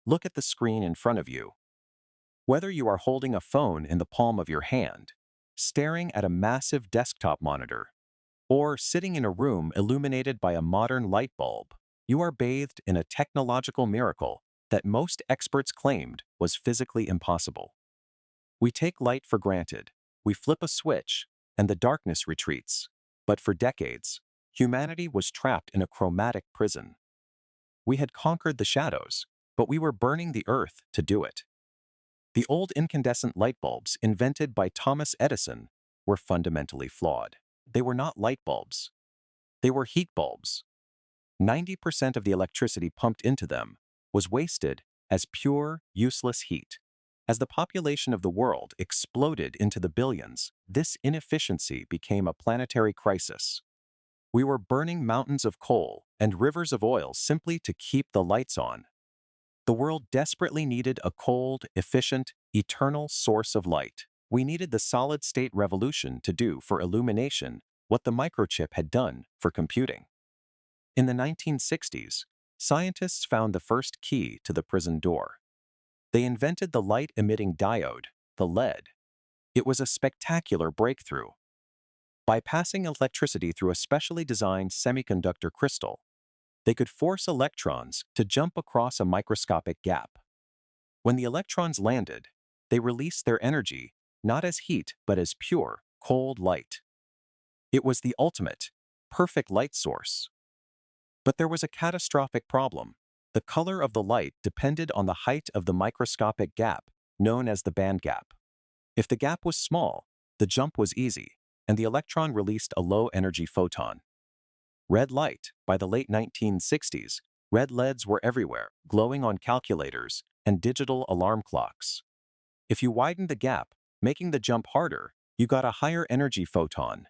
look at the screen in front of you. Whether you are holding a phone in the palm of your hand, staring at a massive desktop monitor, or sitting in a room illuminated by a modern light bulb, you are bathed in a technological miracle that most experts claimed was physically impossible. We take light for granted. We flip a switch, and the darkness retreats. But for decades, humanity was trapped in a chromatic prison. We had conquered the shadows, but we were burning the earth to do it. The old incandescent light bulbs invented by Thomas Edison were fundamentally flawed. They were not light bulbs. They were heat bulbs. 90% of the electricity pumped into them was wasted as pure, useless heat. As the population of the world exploded into the billions, this inefficiency became a planetary crisis. We were burning mountains of coal and rivers of oil simply to keep the lights on. The world desperately needed a cold, efficient, eternal source of light. We needed the solid-state revolution to do for illumination what the microchip had done for computing. In the 1960s, scientists found the first key to the prison door. They invented the light-emitting diode, the LED. It was a spectacular breakthrough. By passing electricity through a specially designed semiconductor crystal, they could force electrons to jump across a microscopic gap. When the electrons landed, they released their energy not as heat but as pure, cold light. It was the ultimate, perfect light source. But there was a catastrophic problem. The color of the light depended on the height of the microscopic gap, known as the band gap. If the gap was small, the jump was easy, and the electron released a low-energy photon. Red light. By the late 1960s, red LEDs were everywhere, glowing on calculators and digital alarm clocks. If you widened the gap, making the jump harder, you got a higher energy photon.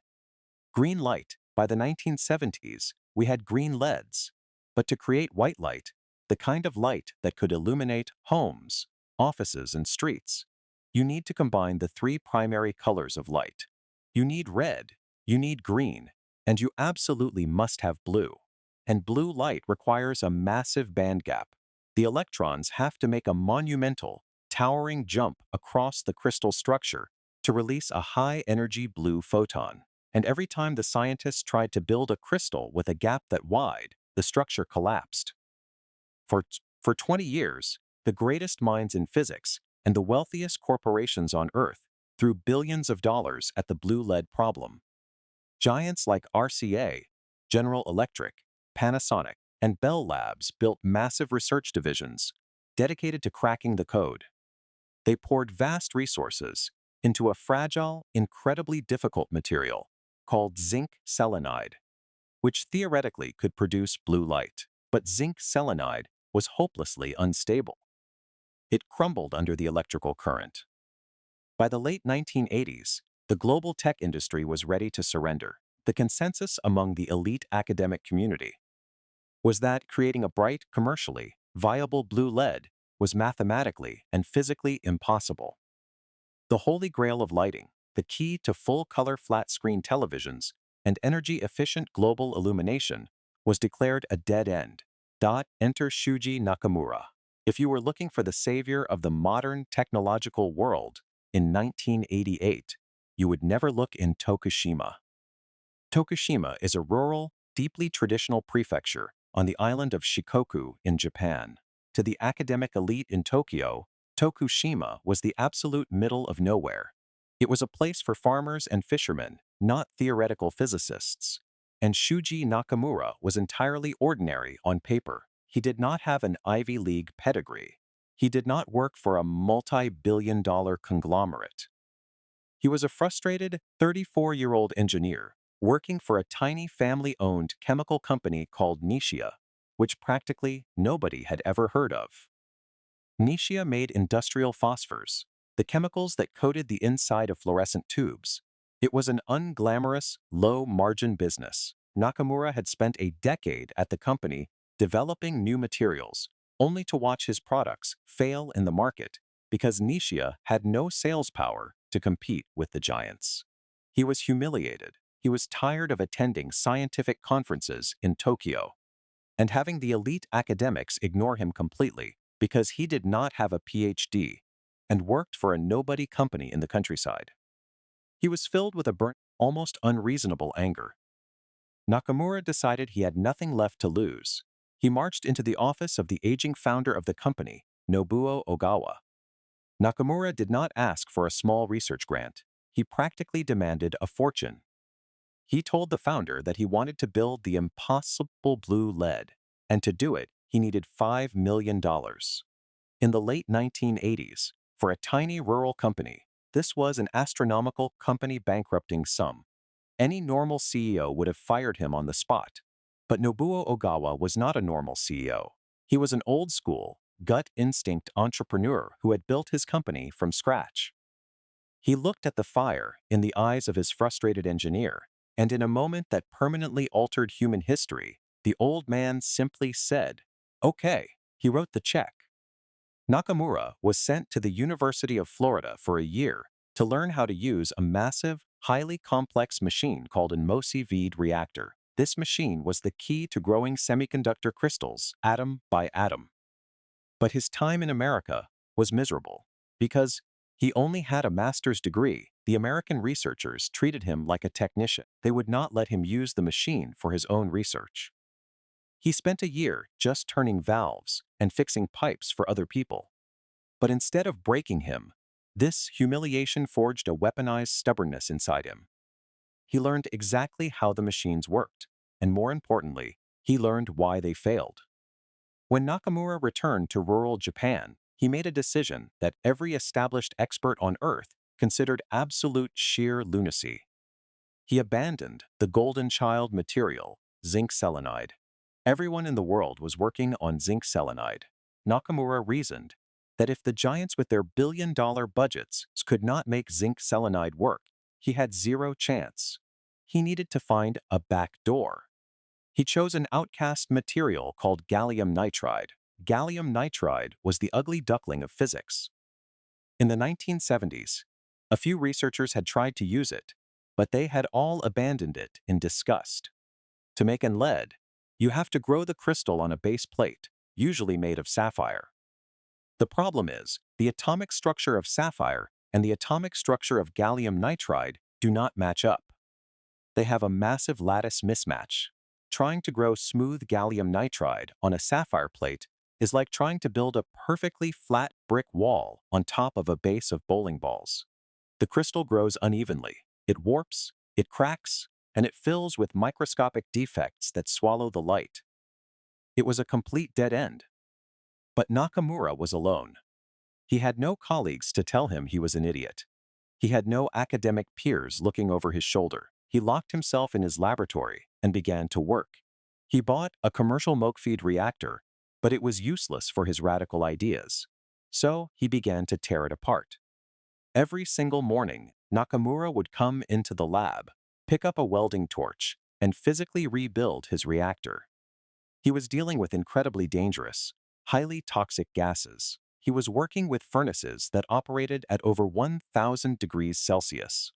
Green light. By the 1970s, we had green LEDs. But to create white light, the kind of light that could illuminate homes, offices, and streets, you need to combine the three primary colors of light. You need red, you need green, and you absolutely must have blue. And blue light requires a massive band gap. The electrons have to make a monumental, towering jump across the crystal structure to release a high-energy blue photon. And every time the scientists tried to build a crystal with a gap that wide, the structure collapsed. For 20 years, the greatest minds in physics and the wealthiest corporations on Earth threw billions of dollars at the blue lead problem. Giants like RCA, General Electric, Panasonic, and Bell Labs built massive research divisions dedicated to cracking the code. They poured vast resources into a fragile, incredibly difficult material called zinc selenide, which theoretically could produce blue light. But zinc selenide was hopelessly unstable. It crumbled under the electrical current. By the late 1980s, the global tech industry was ready to surrender. The consensus among the elite academic community was that creating a bright, commercially viable blue lead was mathematically and physically impossible. The holy grail of lighting, the key to full-color flat-screen televisions and energy-efficient global illumination, was declared a dead end. Enter Shuji Nakamura. If you were looking for the savior of the modern technological world in 1988, you would never look in Tokushima. Tokushima is a rural, deeply traditional prefecture on the island of Shikoku in Japan. To the academic elite in Tokyo, Tokushima was the absolute middle of nowhere. It was a place for farmers and fishermen, not theoretical physicists. And Shuji Nakamura was entirely ordinary on paper. He did not have an Ivy League pedigree. He did not work for a multi-billion-dollar conglomerate. He was a frustrated 34-year-old engineer working for a tiny family-owned chemical company called Nishia, which practically nobody had ever heard of. Nishia made industrial phosphors, the chemicals that coated the inside of fluorescent tubes. It was an unglamorous, low-margin business. Nakamura had spent a decade at the company developing new materials, only to watch his products fail in the market because Nishia had no sales power to compete with the giants. He was humiliated. He was tired of attending scientific conferences in Tokyo and having the elite academics ignore him completely. because he did not have a PhD and worked for a nobody company in the countryside. He was filled with a burnt, almost unreasonable anger. Nakamura decided he had nothing left to lose. He marched into the office of the aging founder of the company, Nobuo Ogawa. Nakamura did not ask for a small research grant. He practically demanded a fortune. He told the founder that he wanted to build the impossible blue lead, and to do it, he needed $5 million. In the late 1980s, for a tiny rural company, this was an astronomical company bankrupting sum. Any normal CEO would have fired him on the spot. But Nobuo Ogawa was not a normal CEO. He was an old-school, gut instinct entrepreneur who had built his company from scratch. He looked at the fire in the eyes of his frustrated engineer, and in a moment that permanently altered human history, the old man simply said, "Okay." He wrote the check. Nakamura was sent to the University of Florida for a year to learn how to use a massive, highly complex machine called an MOCVD reactor. This machine was the key to growing semiconductor crystals atom by atom. But his time in America was miserable. Because he only had a master's degree, the American researchers treated him like a technician. They would not let him use the machine for his own research. He spent a year just turning valves and fixing pipes for other people. But instead of breaking him, this humiliation forged a weaponized stubbornness inside him. He learned exactly how the machines worked, and more importantly, he learned why they failed. When Nakamura returned to rural Japan, he made a decision that every established expert on Earth considered absolute sheer lunacy. He abandoned the golden child material, zinc selenide. Everyone in the world was working on zinc selenide. Nakamura reasoned that if the giants with their billion-dollar budgets could not make zinc selenide work, he had zero chance. He needed to find a back door. He chose an outcast material called gallium nitride. Gallium nitride was the ugly duckling of physics. In the 1970s, a few researchers had tried to use it, but they had all abandoned it in disgust. To make an lead, you have to grow the crystal on a base plate, usually made of sapphire. The problem is, the atomic structure of sapphire and the atomic structure of gallium nitride do not match up. They have a massive lattice mismatch. Trying to grow smooth gallium nitride on a sapphire plate is like trying to build a perfectly flat brick wall on top of a base of bowling balls. The crystal grows unevenly. It warps, it cracks, and it fills with microscopic defects that swallow the light. It was a complete dead end. But Nakamura was alone. He had no colleagues to tell him he was an idiot. He had no academic peers looking over his shoulder. He locked himself in his laboratory and began to work. He bought a commercial MOCVD reactor, but it was useless for his radical ideas. So he began to tear it apart. Every single morning, Nakamura would come into the lab, pick up a welding torch, and physically rebuild his reactor. He was dealing with incredibly dangerous, highly toxic gases. He was working with furnaces that operated at over 1,000 degrees Celsius.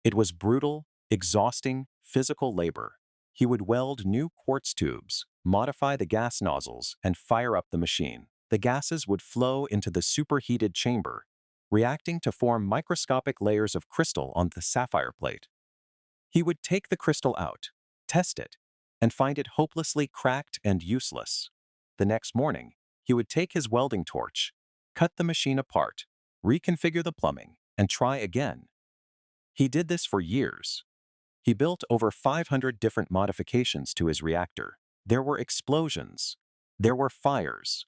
It was brutal, exhausting, physical labor. He would weld new quartz tubes, modify the gas nozzles, and fire up the machine. The gases would flow into the superheated chamber, reacting to form microscopic layers of crystal on the sapphire plate. He would take the crystal out, test it, and find it hopelessly cracked and useless. The next morning, he would take his welding torch, cut the machine apart, reconfigure the plumbing, and try again. He did this for years. He built over 500 different modifications to his reactor. There were explosions. There were fires.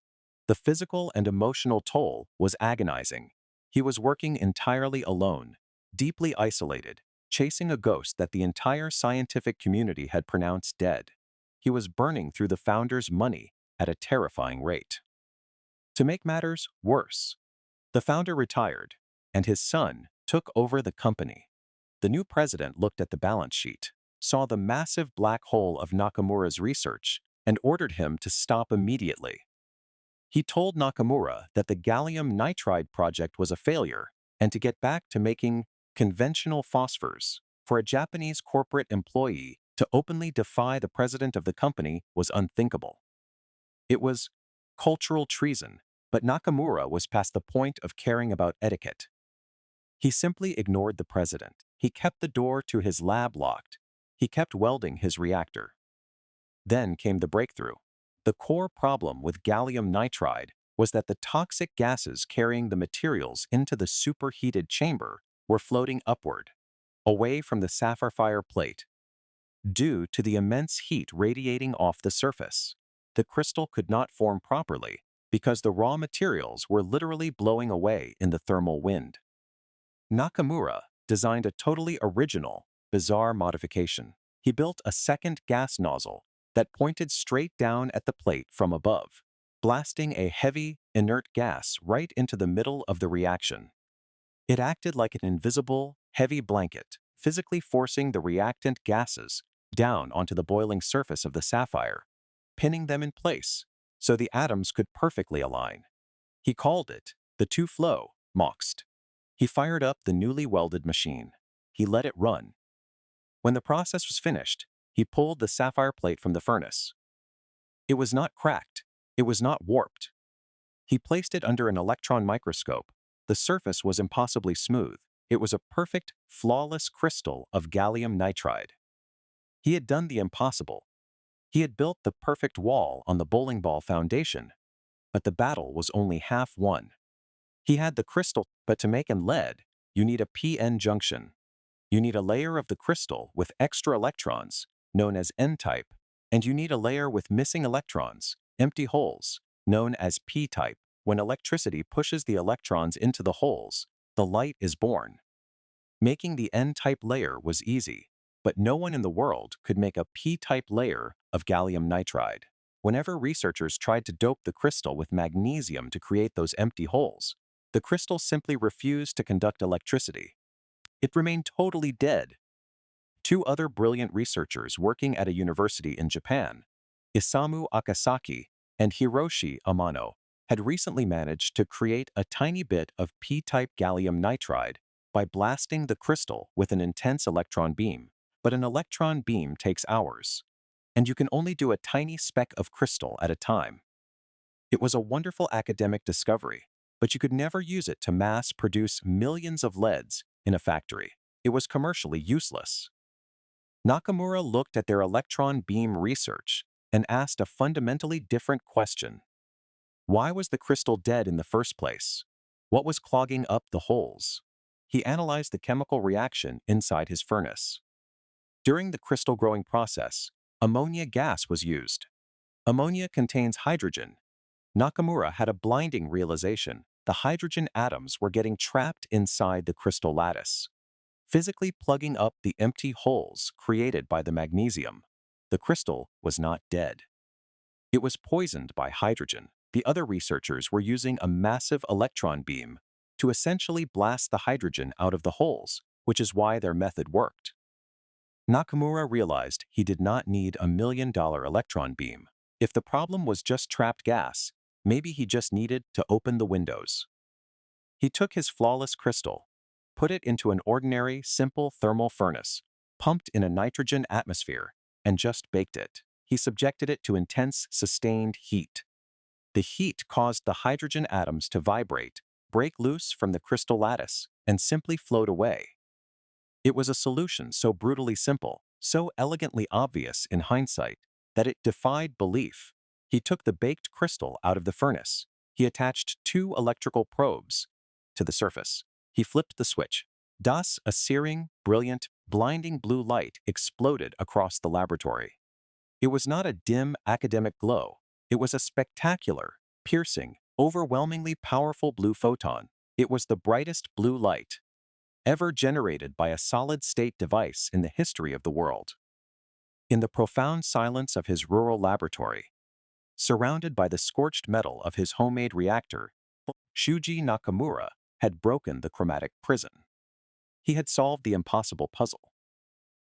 The physical and emotional toll was agonizing. He was working entirely alone, deeply isolated, chasing a ghost that the entire scientific community had pronounced dead. He was burning through the founder's money at a terrifying rate. To make matters worse, the founder retired, and his son took over the company. The new president looked at the balance sheet, saw the massive black hole of Nakamura's research, and ordered him to stop immediately. He told Nakamura that the gallium nitride project was a failure and to get back to making conventional phosphors. For a Japanese corporate employee to openly defy the president of the company was unthinkable. It was cultural treason. But Nakamura was past the point of caring about etiquette. He simply ignored the president. He kept the door to his lab locked. He kept welding his reactor. Then came the breakthrough. The core problem with gallium nitride was that the toxic gases carrying the materials into the superheated chamber were floating upward, away from the sapphire plate. Due to the immense heat radiating off the surface, the crystal could not form properly because the raw materials were literally blowing away in the thermal wind. Nakamura designed a totally original, bizarre modification. He built a second gas nozzle that pointed straight down at the plate from above, blasting a heavy, inert gas right into the middle of the reaction. It acted like an invisible, heavy blanket, physically forcing the reactant gases down onto the boiling surface of the sapphire, pinning them in place so the atoms could perfectly align. He called it the two-flow MOCVD. He fired up the newly welded machine. He let it run. When the process was finished, he pulled the sapphire plate from the furnace. It was not cracked. It was not warped. He placed it under an electron microscope. The surface was impossibly smooth. It was a perfect, flawless crystal of gallium nitride. He had done the impossible. He had built the perfect wall on the bowling ball foundation, but the battle was only half won. He had the crystal, but to make an lead, you need a p-n junction. You need a layer of the crystal with extra electrons, known as n-type, and you need a layer with missing electrons, empty holes, known as p-type. When electricity pushes the electrons into the holes, the light is born. Making the n-type layer was easy, but no one in the world could make a p-type layer of gallium nitride. Whenever researchers tried to dope the crystal with magnesium to create those empty holes, the crystal simply refused to conduct electricity. It remained totally dead. Two other brilliant researchers working at a university in Japan, Isamu Akasaki and Hiroshi Amano, had recently managed to create a tiny bit of p-type gallium nitride by blasting the crystal with an intense electron beam. But an electron beam takes hours, and you can only do a tiny speck of crystal at a time. It was a wonderful academic discovery, but you could never use it to mass produce millions of leads in a factory. It was commercially useless. Nakamura looked at their electron beam research and asked a fundamentally different question. Why was the crystal dead in the first place? What was clogging up the holes? He analyzed the chemical reaction inside his furnace. During the crystal growing process, ammonia gas was used. Ammonia contains hydrogen. Nakamura had a blinding realization. The hydrogen atoms were getting trapped inside the crystal lattice, physically plugging up the empty holes created by the magnesium. The crystal was not dead. It was poisoned by hydrogen. The other researchers were using a massive electron beam to essentially blast the hydrogen out of the holes, which is why their method worked. Nakamura realized he did not need a $1 million electron beam. If the problem was just trapped gas, maybe he just needed to open the windows. He took his flawless crystal, put it into an ordinary, simple thermal furnace, pumped in a nitrogen atmosphere, and just baked it. He subjected it to intense, sustained heat. The heat caused the hydrogen atoms to vibrate, break loose from the crystal lattice, and simply float away. It was a solution so brutally simple, so elegantly obvious in hindsight, that it defied belief. He took the baked crystal out of the furnace. He attached two electrical probes to the surface. He flipped the switch. Thus, a searing, brilliant, blinding blue light exploded across the laboratory. It was not a dim academic glow. It was a spectacular, piercing, overwhelmingly powerful blue photon. It was the brightest blue light ever generated by a solid-state device in the history of the world. In the profound silence of his rural laboratory, surrounded by the scorched metal of his homemade reactor, Shuji Nakamura had broken the chromatic prison. He had solved the impossible puzzle.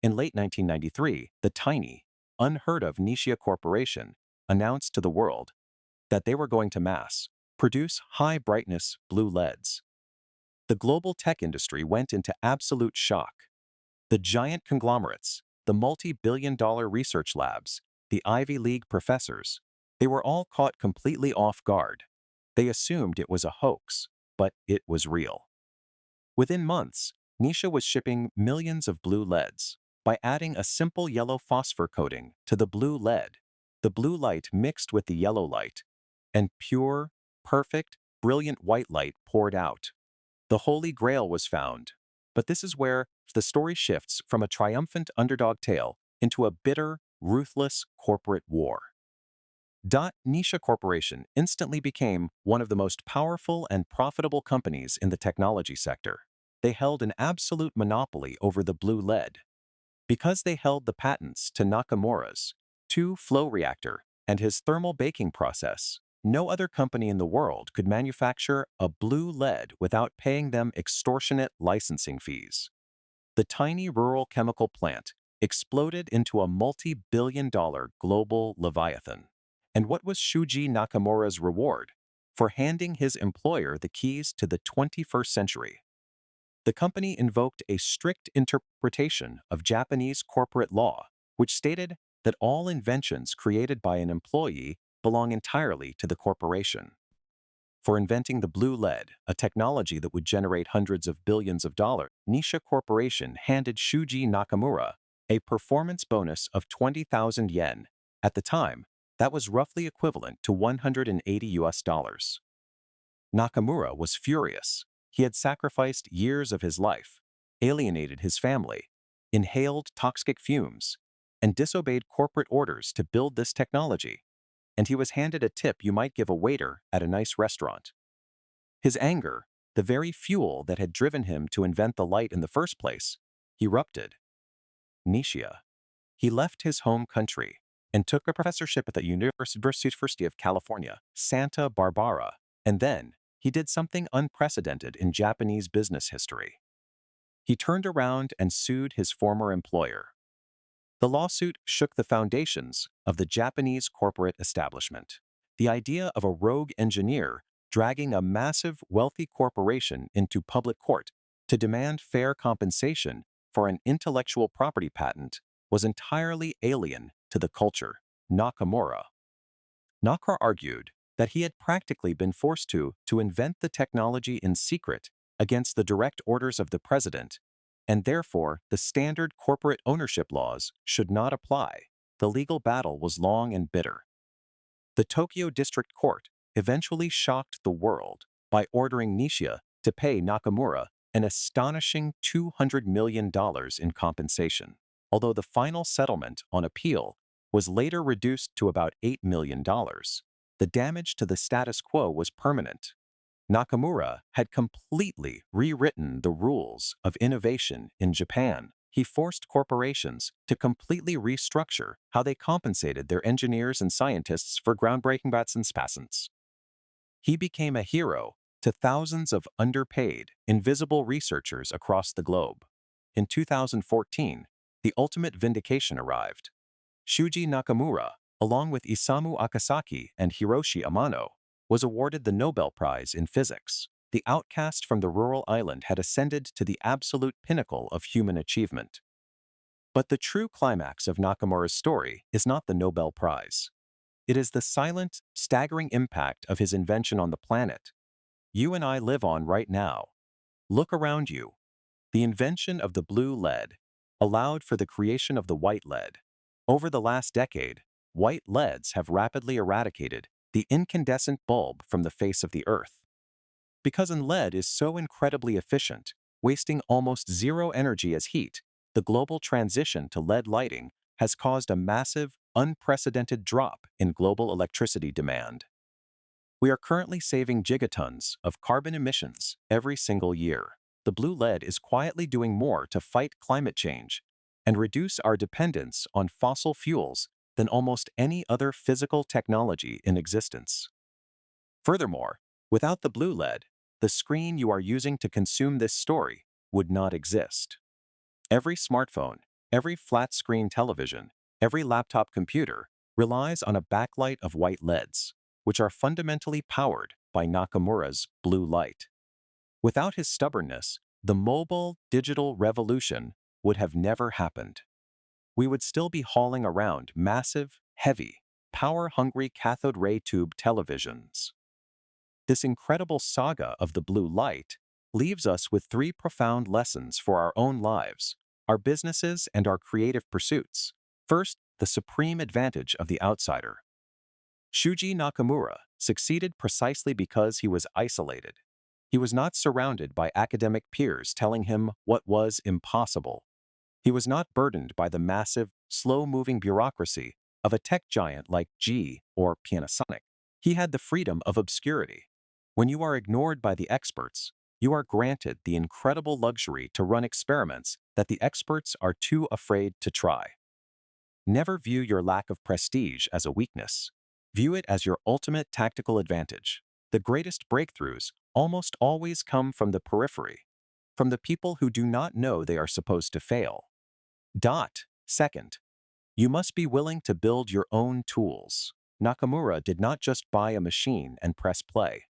In late 1993, the tiny, unheard-of Nishia Corporation announced to the world that they were going to mass produce high-brightness blue LEDs. The global tech industry went into absolute shock. The giant conglomerates, the multi-billion-dollar research labs, the Ivy League professors, they were all caught completely off guard. They assumed it was a hoax, but it was real. Within months, Nisha was shipping millions of blue LEDs. By adding a simple yellow phosphor coating to the blue LED, the blue light mixed with the yellow light, and pure, perfect, brilliant white light poured out. The Holy Grail was found. But this is where the story shifts from a triumphant underdog tale into a bitter, ruthless corporate war. Nisha Corporation instantly became one of the most powerful and profitable companies in the technology sector. They held an absolute monopoly over the blue lead. Because they held the patents to Nakamura's two-flow reactor and his thermal baking process, no other company in the world could manufacture a blue lead without paying them extortionate licensing fees. The tiny rural chemical plant exploded into a multi-billion-dollar global leviathan. And what was Shuji Nakamura's reward? For handing his employer the keys to the 21st century. The company invoked a strict interpretation of Japanese corporate law, which stated that all inventions created by an employee belong entirely to the corporation. For inventing the blue lead, a technology that would generate hundreds of billions of dollars, Nisha Corporation handed Shuji Nakamura a performance bonus of 20,000 yen. At the time, that was roughly equivalent to 180 US dollars. Nakamura was furious. He had sacrificed years of his life, alienated his family, inhaled toxic fumes, and disobeyed corporate orders to build this technology. And he was handed a tip you might give a waiter at a nice restaurant. His anger, the very fuel that had driven him to invent the light in the first place, erupted. Nisha. He left his home country and took a professorship at the University of California, Santa Barbara, and then he did something unprecedented in Japanese business history. He turned around and sued his former employer. The lawsuit shook the foundations of the Japanese corporate establishment. The idea of a rogue engineer dragging a massive, wealthy corporation into public court to demand fair compensation for an intellectual property patent was entirely alien to the culture. Nakamura argued that he had practically been forced to invent the technology in secret against the direct orders of the president, and therefore the standard corporate ownership laws should not apply. The legal battle was long and bitter. The Tokyo District Court eventually shocked the world by ordering Nisha to pay Nakamura an astonishing $200 million in compensation, although the final settlement on appeal was later reduced to about $8 million. The damage to the status quo was permanent. Nakamura had completely rewritten the rules of innovation in Japan. He forced corporations to completely restructure how they compensated their engineers and scientists for groundbreaking patents. He became a hero to thousands of underpaid, invisible researchers across the globe. In 2014, the ultimate vindication arrived. Shuji Nakamura, along with Isamu Akasaki and Hiroshi Amano, was awarded the Nobel Prize in Physics. The outcast from the rural island had ascended to the absolute pinnacle of human achievement. But the true climax of Nakamura's story is not the Nobel Prize. It is the silent, staggering impact of his invention on the planet you and I live on right now. Look around you. The invention of the blue lead allowed for the creation of the white lead. Over the last decade, white LEDs have rapidly eradicated the incandescent bulb from the face of the Earth. Because lead is so incredibly efficient, wasting almost zero energy as heat, the global transition to LED lighting has caused a massive, unprecedented drop in global electricity demand. We are currently saving gigatons of carbon emissions every single year. The blue lead is quietly doing more to fight climate change and reduce our dependence on fossil fuels than almost any other physical technology in existence. Furthermore, without the blue lead, the screen you are using to consume this story would not exist. Every smartphone, every flat-screen television, every laptop computer relies on a backlight of white LEDs, which are fundamentally powered by Nakamura's blue light. Without his stubbornness, the mobile digital revolution would have never happened. We would still be hauling around massive, heavy, power-hungry cathode ray tube televisions. This incredible saga of the blue light leaves us with three profound lessons for our own lives, our businesses, and our creative pursuits. First, the supreme advantage of the outsider. Shuji Nakamura succeeded precisely because he was isolated. He was not surrounded by academic peers telling him what was impossible. He was not burdened by the massive, slow-moving bureaucracy of a tech giant like G or Panasonic. He had the freedom of obscurity. When you are ignored by the experts, you are granted the incredible luxury to run experiments that the experts are too afraid to try. Never view your lack of prestige as a weakness. View it as your ultimate tactical advantage. The greatest breakthroughs almost always come from the periphery, from the people who do not know they are supposed to fail. Second, you must be willing to build your own tools. Nakamura did not just buy a machine and press play.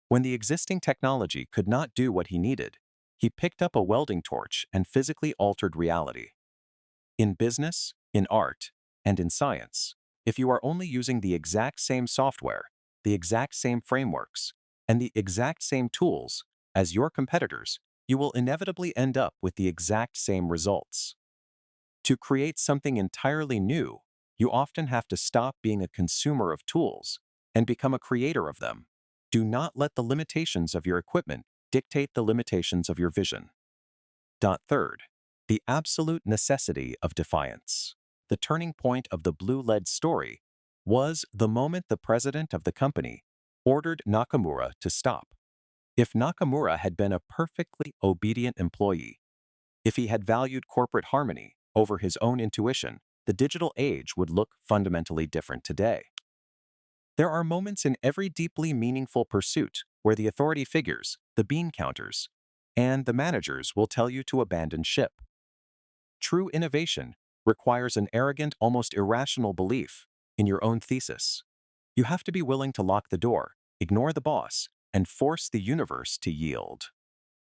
When the existing technology could not do what he needed, he picked up a welding torch and physically altered reality. In business, in art, and in science, if you are only using the exact same software, the exact same frameworks, and the exact same tools as your competitors, you will inevitably end up with the exact same results. To create something entirely new, you often have to stop being a consumer of tools and become a creator of them. Do not let the limitations of your equipment dictate the limitations of your vision. Third, the absolute necessity of defiance. The turning point of the blue lead story was the moment the president of the company ordered Nakamura to stop. If Nakamura had been a perfectly obedient employee, if he had valued corporate harmony over his own intuition, the digital age would look fundamentally different today. There are moments in every deeply meaningful pursuit where the authority figures, the bean counters, and the managers will tell you to abandon ship. True innovation requires an arrogant, almost irrational belief in your own thesis. You have to be willing to lock the door, ignore the boss, and force the universe to yield.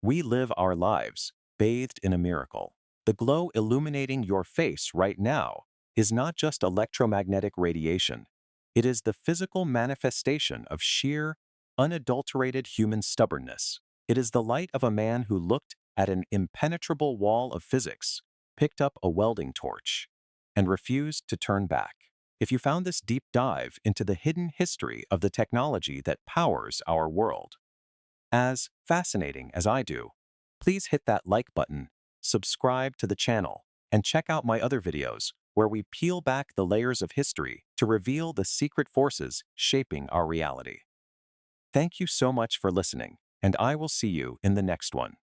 We live our lives bathed in a miracle. The glow illuminating your face right now is not just electromagnetic radiation. It is the physical manifestation of sheer, unadulterated human stubbornness. It is the light of a man who looked at an impenetrable wall of physics, picked up a welding torch, and refused to turn back. If you found this deep dive into the hidden history of the technology that powers our world as fascinating as I do, please hit that like button, subscribe to the channel, and check out my other videos where we peel back the layers of history to reveal the secret forces shaping our reality. Thank you so much for listening, and I will see you in the next one.